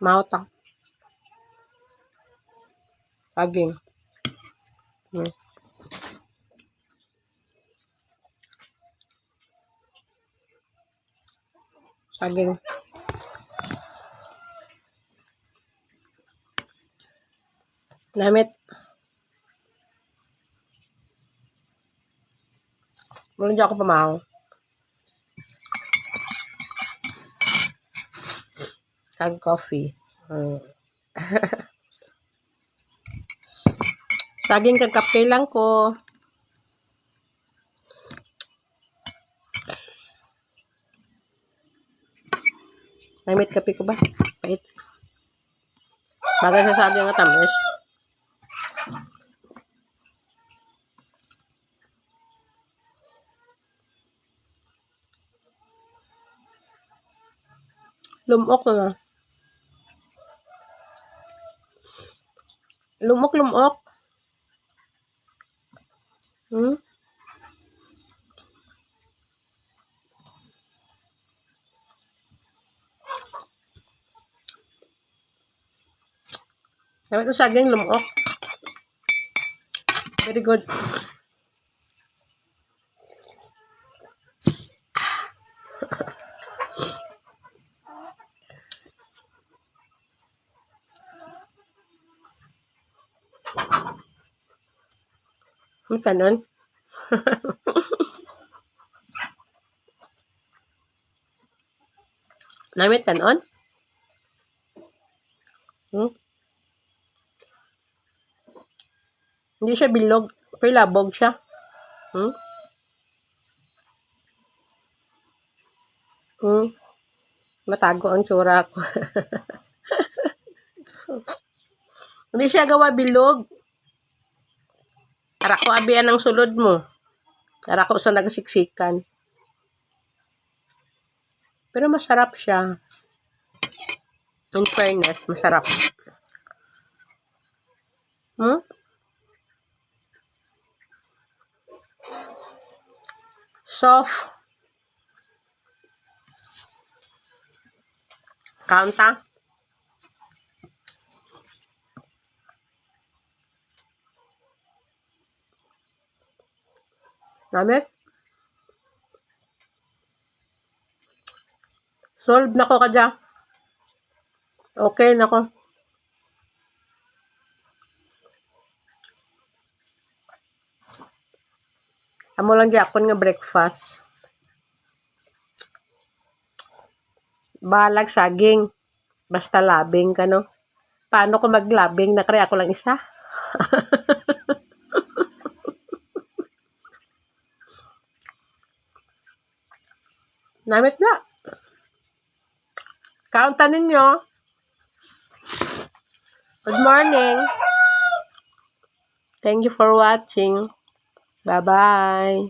Mauta. Saging. Saging. Namit. Belum ako pamahong. Kag coffee. Saging kag kape lang ko. Namit kape ko ba? Pait. Bagay sa saging nga tamis. Lumok na. Lumok. Namit na saging lumok. Very good. Ang kanon. Namit kanon? Hindi siya bilog. Pero labog siya. Matago ang tsura ko. Hindi siya gawa bilog. Para ko abian ang sulod mo. Para ko sa nagsiksikan. Pero masarap siya. In fairness, masarap. Soft. Kaunta. Namit. Solve na ko kadya. Okay na ko. Amo lang gyapon nga breakfast. Balag saging. Basta labing ka, no? Paano ko maglabing? Nakari ako lang isa. Namit na. Kaunta ninyo. Good morning. Thank you for watching. Bye-bye.